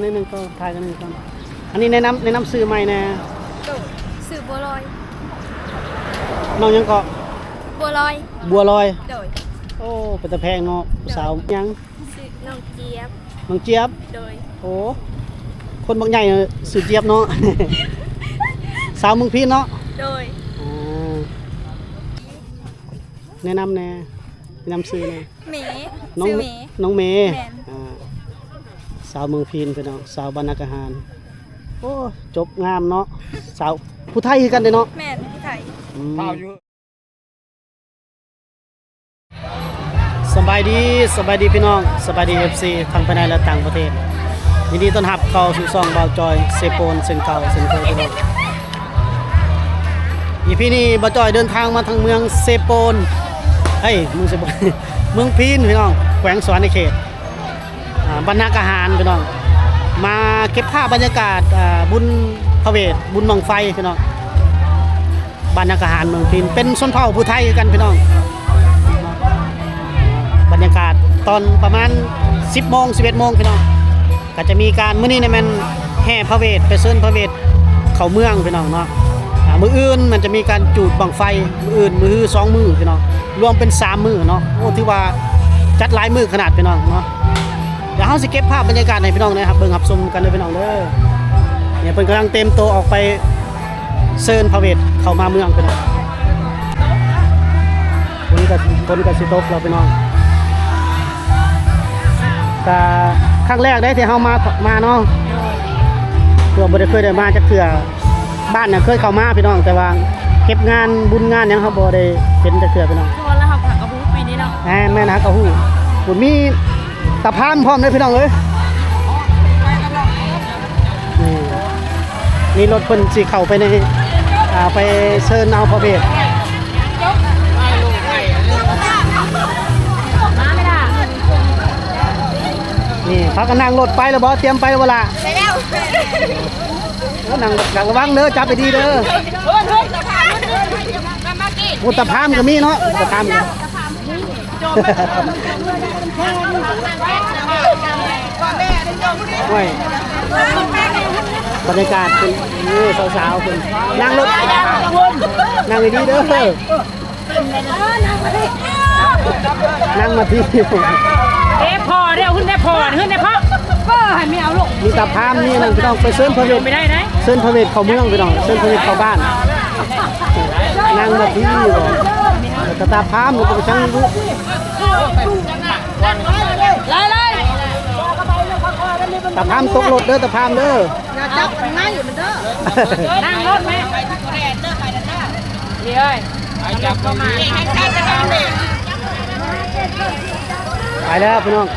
นิดนึงก็ถ่ายกันหนึ่งก่อนอันนี้แนะนำซื้อใหม่แน่สื่อบัวลอยน้องยังเกาะบัวลอยโดยโอ้เป็นตะแพงเนาะสาวยังสื่อน้องเจี๊ยบโดยโอ้คนบางใหญ่สื่อเจี๊ยบเนาะ สาวเมืองพีนเนาะโดยแนะนำซื้อแน่เมน้องเมย์สาวเมืองพีนเป็นเนาะสาวบรรณาการหารโอ้จบงามเนาะสาวผู้ไทยคือกันเนาะแม่ผู้ไทยสบายดีพี่น้องสบายดี FC ทั้งภายในและต่างประเทศยินดีต้อนรับเข้าสู่ช่องบ่าวจอยเซโปนเซนเก่าเซนเคยพี่น้องอีพี่นี่บ่าวจอยเดินทางมาทางเมืองเซโปนเฮ้ยเมืองเซโปน เมืองพีนพี่น้องแขวงสวรรณเขตบรรณาการหารพี่น้องมาเก็บภาพบรรยากาศบุญพระเวทบุญบังไฟพี่น้องบรรณาการหารเมืองพีนเป็นชนเผ่าผู้ไทยกันพี่น้องบรรยากาศตอนประมาณ 10 โมง 11 โมงพี่น้องก็จะมีการมื้อนี้เนี่ยมันแห่พระเวทไปเชิญพระเวทเข้าเมืองพี่น้องเนาะมื้ออื่นมันจะมีการจูดบังไฟมื้ออื่นมื้อ2มื้อพี่น้องรวมเป็น3มื้อเนาะโอ้ถือว่าจัดหลายมื้อขนาดพี่น้องเนาะเดี๋ยวเฮาสิเก็บภาพบรรยากาศให้พี่น้องนะครับเบิ่งรับชมกันเลยพี่น้องเด้อเนี่ยเพิ่นกำลังเต็มโตออกไปเชิญพระเวทเข้ามาเมืองพี่น้องคนก็สิตกแล้วพี่น้องก็ครั้งแรกได้ที่เฮามาเนาะเพื่อบ่ได้เคยได้มาจักเทื่อบ้านน่ะเคยเข้ามาพี่น้องแต่ว่าเก็บงานบุญงานหยังเฮาบ่ได้เห็นจักเทื่อพี่น้องพอแล้วเฮาก็ฮู้ปีนี้เนาะแม่นฮักกะฮู้พุ่นมีตะพานพร้อมเด้อพี่น้องเอ้ยนี่รถเพิ่นสิเข้าไปในไปเชิญเอาพระเวทนี่พักกันนั่งรถไปแล้วบ่เตรียมไปแล้วบ่ล่ะไปแล้วนั่งระวังเด้อจับไปดีเด้อมุตะพามก็มีเนาะตะพามโอ้ยบรรยากาศเป็นนี่สาวๆคุณนั่งรถนั่งดีเด้อนั่งมาที่พอเดี๋ยวขึ้นได้พอขึ้นได้พ่อให้ไม่เอาลูกมีตาพามนี่นั่นพี่น้องไปเชิญพระเวทไม่ได้นะเชิญพระเวทเข้าเมืองพี่น้องเชิญพระเวทเข้าบ้านนั่งมาที่บ่ตาพามมันก็ช่างรู้เลยตาพามตกรถเด้อตาพามเด้อจับง่ายอยู่มันเด้อนั่งรถไหมดีเลยจับเข้ามาไปแล้วพี่น้อง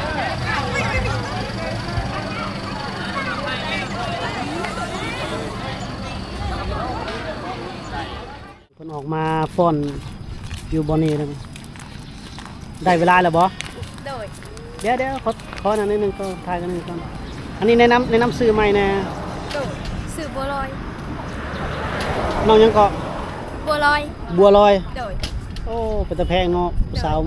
คนออกมาฟ้อนอยู่บนนี้นะได้เวลาแล้วบ่เดี๋ยวขอหน่อยนิดนึงก็ถ่ายกันหนึ่งก่อนอันนี้แนะนำซื้อใหม่แน่สื่อบัวลอยน้องยังเกาะบัวลอยโดยโอ้เป็นตะแพงเนาะสาว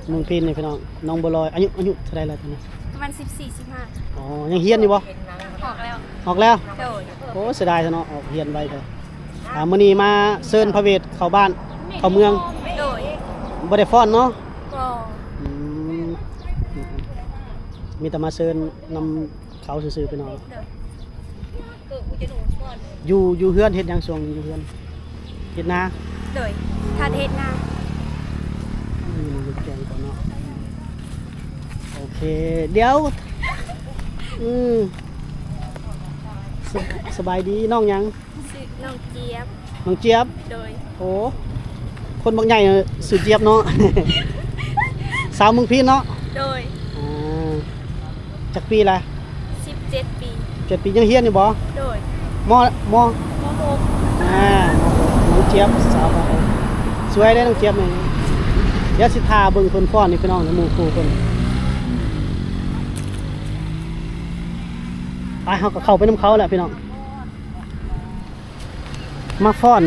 เมืองพีนนี่พี่น้องน้องบัวลอยอายุเท่าไรแล้วตอนนี้ประมาณ14-15อ๋อยังเฮียนอยู่บ่ออกแล้วโดยโอ้เสียดายซะเนาะออกเฮียนไว้เลยมื้อนี้มาเชิญพระเวทเข้าบ้านเข้าเมืองโดยบ่ได้ฟ้อนเนาะก็มีแต่มาเชิญนำเขาซื่อๆไปเนาะอยู่เฮือนเฮ็ดหยังช่วงนี้อยู่เฮือนเฮ็ดนาโดยทาเฮ็ดนาอยู่แกงก่อนเนาะโอเคเดี๋ยวสบายดีน้องยังน้องเจี๊ยบโดยโอ้คนบางใหญ่สื่อเจี๊ยบเนาะ สาวเมืองพีนเนาะโดยจักปีละ17 ปี7 ปียังเฮียนอยู่บ่โดยมน้องเจี๊ยบสาวสวยได้น้องเจี๊ยบนี่เดี๋ยวสิทาเบิ่งเพิ่นฟ้อนนี่พี่น้องหมู่ครูเพิ่นไปเฮาก็เข้าไปนำเขาแหละพี่น้องมาฟ้อน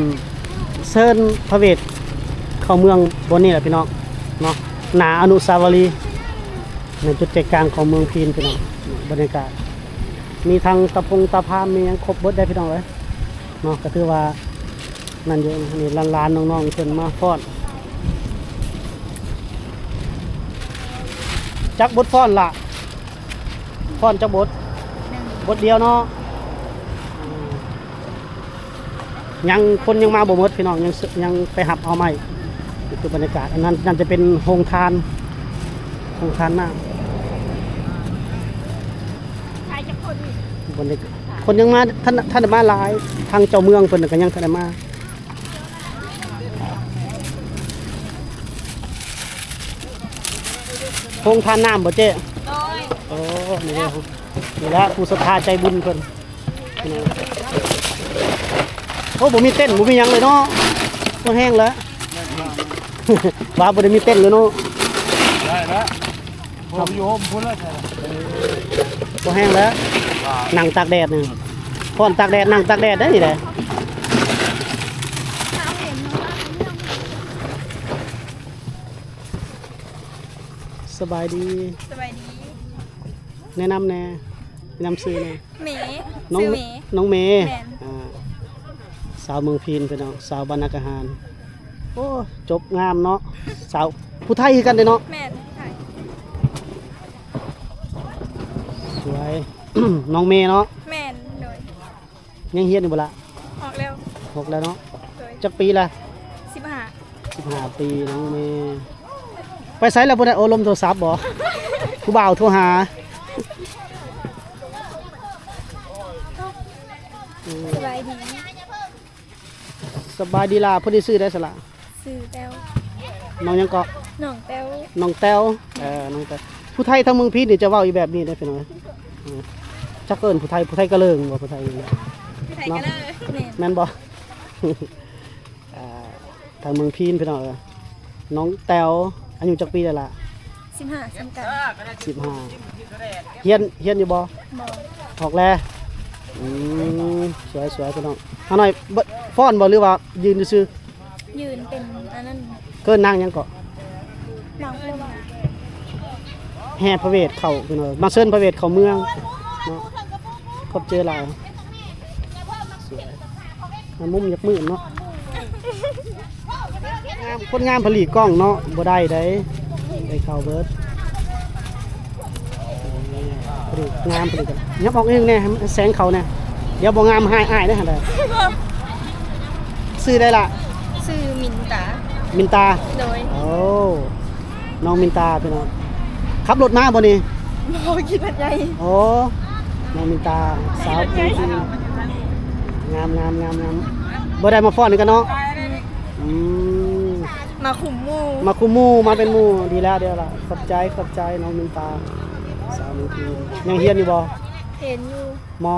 เชิญพระเวทเข้าเมืองบนนี้แหละพี่น้องเนาะหน้าอนุสาวรีย์ในจุดใจกลางของเมืองพีนพี่น้องบรรยากาศ มีทางตะพงตะพามมีหยังครบเบิดได้พี่น้องเลยเนาะก็ถือว่านั่นเยอะนี่ล้านๆน้องๆเพิ่นมาฟ้อนจักบทฟ้อนล่ะฟ้อนจักบทเดียวเนาะยังคนยังมาบ่หมดพี่น้องยังไปหับเอาใหม่นี่คือบรรยากาศอันนั้นนั่นจะเป็นโรงทานหน้า ชายจะคน บรรยากาศคนยังมาท่านได้มาหลายทางเจ้าเมืองเพิ่นน่ะก็ยังท่านได้มาโรงทานน้ำบ่เจ๊ โดย โอ้นี่เลยนี่แหละผู้ศรัทธาใจบุญเพิ่นนี่โอ้บ่มีเต้นบ่มีหยังเลยเนาะก็แห้งแล้ว ว่าบ่ได้มีเต้นเลยเนาะ ได้แล้วผมอยู่ห้องพุ่นแล้วใช่ไหม บ่แห้งแล้วนั่งตากแดดนี่ฟ้อนตากแดดนั่งตากแดดได้นี่แหละสบายดี สบายดี แนะนำแซื้อแน่ เมย์ น้อง ซื้อเมย์ น้องเมย์ แม่น สาวเมืองพีนพี่น้องสาวบ้านนาคาหารโอ้จบงามเนาะสาวผู้ไทยคือกันเด้เนาะ แม่นใช่ สวย น้องเมย์เนาะ แม่นโดย ยังเฮียนอยู่บ่ละ ออกแล้ว 6แล้วเนาะ โดย จักปีละ 15 15ปีน้องเมย์ไปไสแล้วบ่ได้โอลมโทรศัพท์บ่ ผู้บ่าวโทรหาสบายดี สบายดีล่ะเพิ่นได้ซื้อได้สละ ซื้อแต้ว น้องยังเกาะ น้องแต้ว น้องแต้วน้องแต้วผู้ไทยทั้งเมืองพีนนี่จะเว้าอีแบบนี้ได้พี่น้องจักเอิ้นผู้ไทยก็เลิงบ่ผู้ไทยนี่ พี่ไทยกันเลยแม่น แม่นบ่ ทางเมืองพีนพี่น้องน้องแต้วอายุจักปีได้ล่ะ 15สำคัญ 15เฮียนอยู่บ่ บ่ ออกแล้วสวยพี่น้องเอาหน่อยฟ้อนบ่หรือว่ายืนซื่อ ยืนเป็นอันนั้น ๆเกินนั่งยังเกาะ น้องเพิ่น แห่พระเวทเข้าพี่น้องมาเชิญพระเวทเข้าเมืองเนาะขอบเจอหลายสวยมันมุมยักมือเนาะงามคนงามผลิตกล้องเนาะบ่ได้ได้เข้าเบิดผลิตงามผลิตกันยับออกเองแน่ให้มันแสงเขาแน่เดี๋ยวบ่งามหายอ้ายได้หั่นแหละซื้อได้ล่ะ ซื้อมินตา มินตา โดย โอ้น้องมินตาพี่น้องขับรถมาบ่นี่ บ่คิดว่าใหญ่ โอ้น้องมินตาสาวจริงงามบ่ได้มาฟ้อนนี่กันเนาะอืม มาขุมหมู่ มาคุมหมู่มาเป็นหมู่ดีแล้วเดี๋ยวล่ะขอบใจน้องมินตาสาวมินทียังเฮียนอยู่บ่ เห็นอยู่ มอ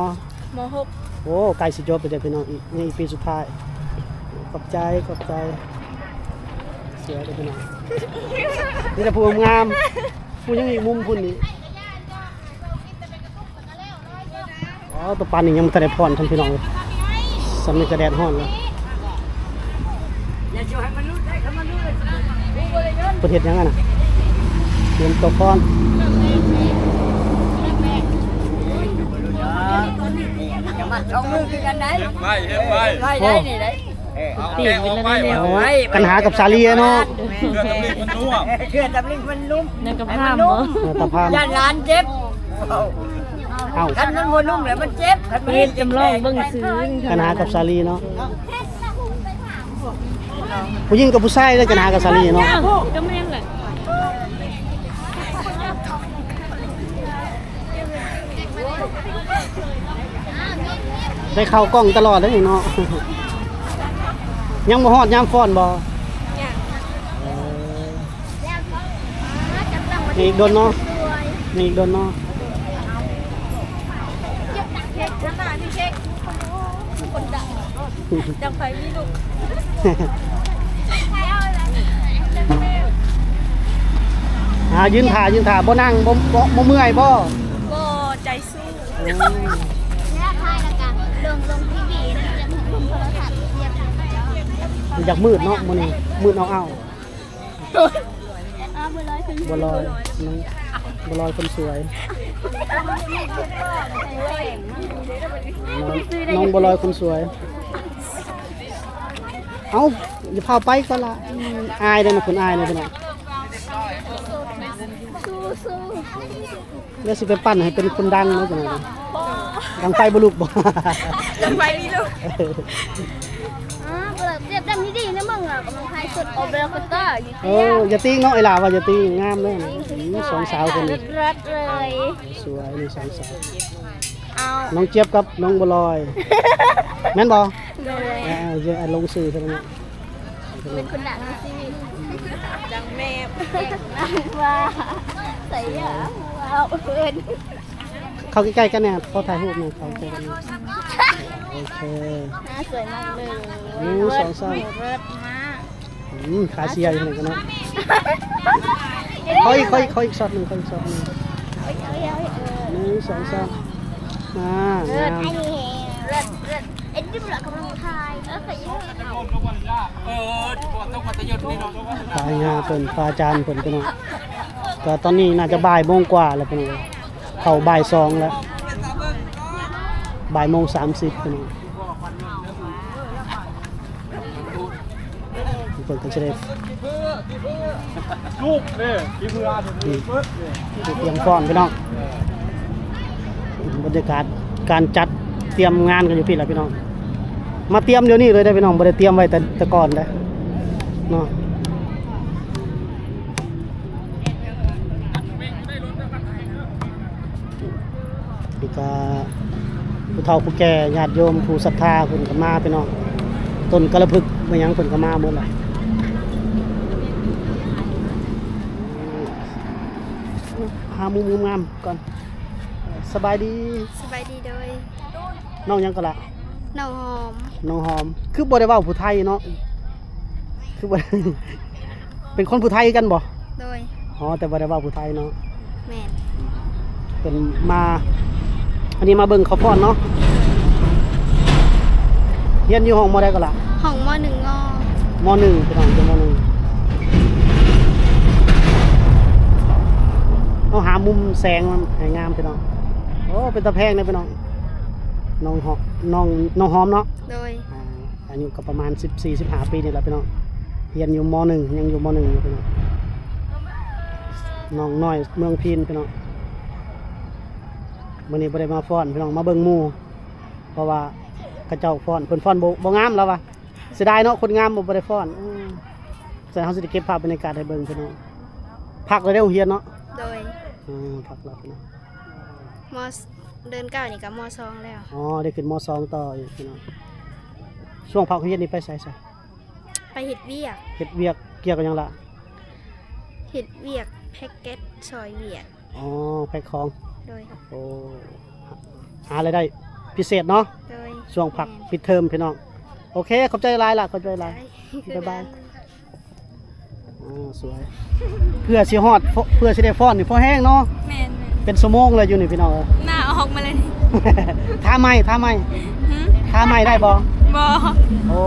ม.6 โอ้ใกล้สิจบไปเด้อพี่น้องอีกนี่ปีสุดท้ายขอบใจเสียเด้อพี่น้องนี่แต่ผู้งามผู้ยังอีกมุมพุ่นนี่อ๋อตัวปานนี่ยังบ่ทันได้พรท่านพี่น้องเลยสำนึกกระแดดฮ้อนแล้วประเทศยังไงน่ะเตรียมตัวก่อน ไปเฮ็ดไป โอ้กันหากับสาลีเนาะ เพื่อนตำลิงมันนุ่ม นั่นกับภาพเนาะ ตะพาน ย่านร้านเจ็บ เอ้า คันมันบ่นุ่มแล้วมันเจ็บคันมัน เฮ็ดจำลองเบิ่งซื้อ กันหากับสาลีเนาะผู้หญิงกับผู้ชายได้กันหากับสาลีเนาะ ก็แม่นแหละ ได้เข้ากล้องตลอดเลยเนาะ ยังบ่ฮอดยามฟ้อนบ่ อย่าง นี่อีกโดนเนาะนี่อีกโดนเนาะ เช็คขนาดที่เช็คคนดังจังไฟมีลูก ยืนถ่าบ่นั่งบ่เมื่อยบ่ ก็ใจสู้ เนี่ยถ่ายแล้วกันลงทีวีนะจะมีโทรศัพท์เรียบร้อย อยากมืดเนาะมื้อนี้มืดเอา เอาไปเลยถึง บ่ลอย บัวลอยคนสวยน้องบัวลอยคนสวยเอ้าอย่าพาไปก็ละอายเลยนะคนอายเลยพี่น้อง สู้ เดี๋ยวสิไปปั้นให้เป็นคนดังเนาะจังได๋ดังไฟบ่ลุกบ่ ลงไปนี่ลูก เปิดเรียบดังที่ดีนะมึงอ่ะกำลังทายสุดโอเบลคอตเตอร์อยู่ เอออย่าตีเนาะไอ้หล่าว่าอย่าตีงามเลยนะสองสาวคนนี้ รัดเลย สวยนี่สองสาว เอา น้องเจี๊ยบกับน้องบัวลอย แม่นบ่ เลย จะลงสื่อซะแล้ว เป็นคนดังที่ชีวิต จังแม่ ว่าใส่ยาว้าวเพื่อน เข้าใกล้ๆกันเนี่ยพอถ่ายรูปหน่อยเข้าใกล้กันหน่อยโอเค หน้าสวยมากเลย สองสาว เลิศมาก ขาเชียร์อยู่ไหนกันเนาะค่อยอีกช็อตหนึ่งค่อยอีกช็อตหนึ่ง 1 2 3เลิศ งาม ไอ้เลิศเอ็ดดิ้มหลักกำลังทายใส่ยา ปลายงาเพิ่นปลาจานเพิ่นพี่น้องก็ตอนนี้น่าจะบ่ายโมงกว่าแล้วพี่น้องเข้าบ่าย2แล้วบ่ายโมง30พี่น้องเพิ่นก็จะได้ ลูกนี่ที่มืออาถึงปึ๊บนี่ เตรียมฟ้อนพี่น้องบรรยากาศการจัดเตรียมงานกันอยู่พี่แหละพี่น้องมาเตรียมเดี๋ยวนี้เลยได้พี่น้องบ่ได้เตรียมไว้แต่ก่อนเด้เนาะนี่ก็ผู้เฒ่าผู้แก่ญาติโยมผู้ศรัทธาเพิ่นก็มาพี่น้องต้นกระพึกมาหยังเพิ่นก็มาหมดเลยหามุมงามก่อนสบายดี สบายดีโดย น้องหยังก็ละ น้องหอม น้องหอมคือบ่ได้เว้าผู้ไทยเนาะคือบ่ เป็นคนผู้ไทยกันบ่ โดย อ๋อแต่บ่ได้เว้าผู้ไทยเนาะ แม่น เป็นมาอันนี้มาเบิ่งเขาฟ้อนเนาะเรียนอยู่ห้องมอได้ก็ละ ห้องมหนึ่งงอ มหนึ่งพี่น้องเป็นมหนึ่งเอาหามุมแสงมันให้งามพี่น้องโอ้เป็นตะแพงเลยพี่น้องน้องหอมน้องหอมเนาะ โดย อายุก็ประมาณ14-15 ปีนี่แหละพี่น้องเรียนอยู่ม .1 ยังอยู่ม .1 อยู่พี่น้องน้องน้อยเมืองพีนพี่น้องมื้อนี้บ่ได้มาฟ้อนพี่น้องมาเบิ่งหมู่เพราะว่าเขาเจ้าฟ้อนเพิ่นฟ้อนบ่งามแล้วว่ะเสียดายเนาะคนงามบ่ได้ฟ้อนแต่เฮาสิได้เก็บภาพบรรยากาศให้เบิ่งพี่น้องพักแล้วได้โรงเรียนเนาะ โดย พักแล้วพี่น้อง มเดินเก้านี่กับมสองแล้ว อ๋อได้ขึ้นม .2 ต่ออีกพี่น้องช่วงพักเรียนนี่ไปไส ไปเห็ดเวียก เฮ็ดเวียกเกี่ยวกับหยังล่ะ เห็ดเวียกแพ็กเกจซอยเวียก อ๋อแพ็คของ โดย โอ้หาอะไรได้พิเศษเนาะ โดย ช่วงพักปิดเทอมพี่น้องโอเคขอบใจหลายล่ะขอบใจหลาย บ๊ายบาย สวยเพื่อสิฮอดเพื่อสิได้ฟ้อนนี่พอแห้งเนาะ แม่น เป็นชั่วโมงเลยอยู่นี่พี่น้อง หน้าออกมาเลย ท่าไม้ท่าไม้ได้บ่ บอ โอ้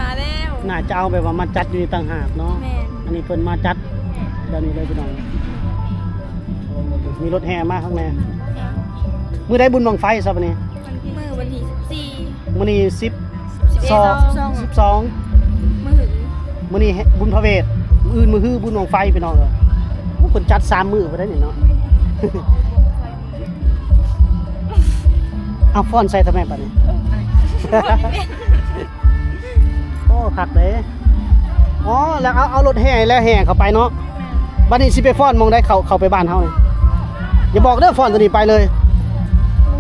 มาแล้ว น่าจะเอาแบบว่ามาจัดอยู่นี่ต่างหากเนาะ แม่น อันนี้เพิ่นมาจัดเดี๋ยวนี้เลยพี่น้องมีรถแห่มาข้างในมื้อได้บุญบังไฟซะบัดนี้ มือวันที่14 มื้อนี้12 มือ มื้อนี้บุญพระเวทมื้ออื่นมื้อฮื้อบุญบังไฟพี่น้องโอ้เพิ่นจัด3มื้อบ่ได้นี่เนาะ เอาฟ้อนใส่ทำไมบัดนี้ โอ้คักเด้อ๋อแล้วเอารถแห่แล้วแห่เข้าไปเนาะบัดนี้สิไปฟ้อนมองได้เข้าไปบ้านเฮานี่อย่าบอกเด้อฟ้อนตัวนี้ไปเลย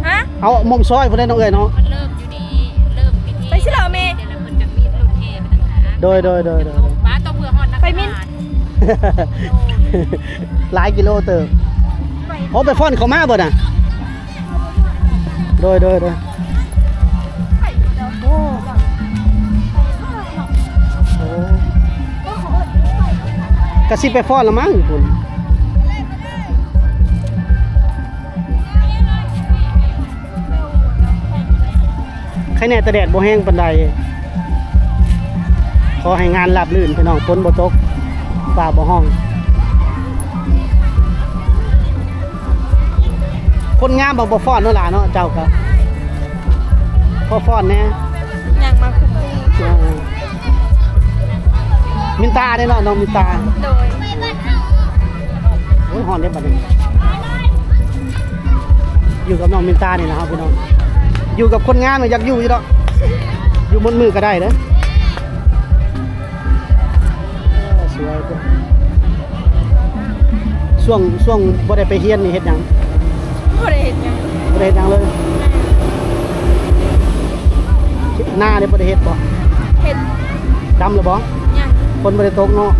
ฮะ เอามงซอยพุ่นได้น้องเอ้ยเนาะ เริ่มอยู่ดีเริ่มพิธี ไปสิเหรอเมย์ เดี๋ยวเราเพิ่นจะมีรถแห่ไปต่างหาก โดย บ้านต้องเพื่อฮอดนัก ไปมิ้น หลายกิโลเติบโอ้ไปฟ้อนเขามาบ่น่ะโดยโอ้กระซิบไปฟ้อนละมั้งคุณใครแน่แต่แดดบ่แห้งปานใดขอให้งานราบรื่นพี่น้องฝนบ่ตก ฟ้าบ่ห้อง คนงามบ่ฟ้อนเนาะหล่ะเนาะเจ้าก็พอฟ้อนแน่ ยังมาคุกคี มินตาเด้เนาะน้องมินตา โดย โอ้ยฮ้อนเด้บัดนี้อยู่กับน้องมินตานี่นะครับพี่น้องอยู่กับคนงานอยากอยู่อยู่ดอกอยู่บนมือก็ได้เด้อสวยจังช่วงบ่ได้ไปเรียนนี่เฮ็ดหยัง บ่ได้เห็นยัง บ่ได้เฮ็ดหยังเลยหน้านี่บ่ได้เฮ็ดบ่ เห็น ดำหรือบ่ ยัง คนบ่ได้ตกเนาะ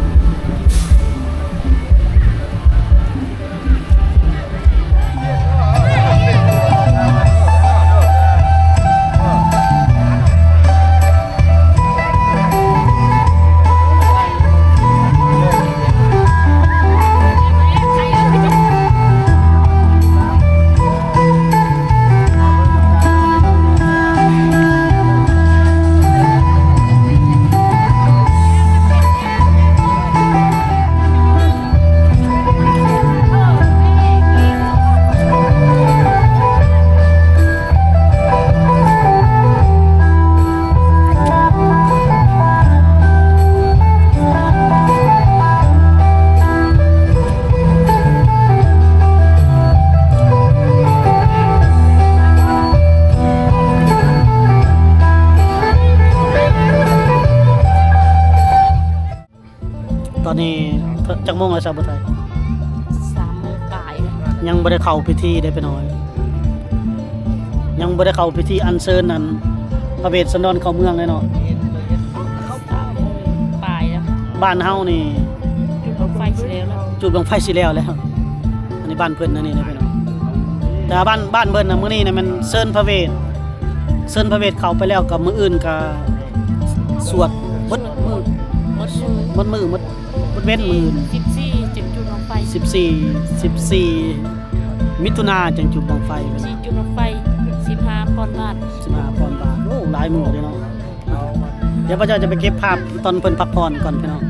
ตอนนี้จักโมงแล้วซะบ่ไทย 3 โมงปลายแล้ว ยังบ่ได้เข้าพิธีได้ไปหน่อย ยังบ่ได้เข้าพิธีอัญเชิญนั้นพระเวสสันดรเข้าเมืองเลยเนาะ 3 โมงปลายแล้ว บ้านเฮานี่ จุดบั้งไฟสิแล้วแล้ว จุดบังไฟสิแล้วแล้วอันนี้บ้านเพิ่นนะนี่ได้ไปหน่อยแต่ว่าบ้านเพิ่นน่ะมื้อนี้น่ะมันเชิญพระเวสเข้าไปแล้วกับมื้ออื่นก็สวดเบิดมื้อ หมดมือ เบิดเว้นมื้อ 14จุดจุดบั้งไฟ 14มิถุนาจังจุดบังไฟ 4จุดบั้งไฟ15 ปอนด์บาท 15ปอนด์บาทโอ้หลายมื้อเลยเนาะเดี๋ยวพระเจ้าจะไปเก็บภาพตอนเพิ่นพักผ่อนก่อนพี่น้อง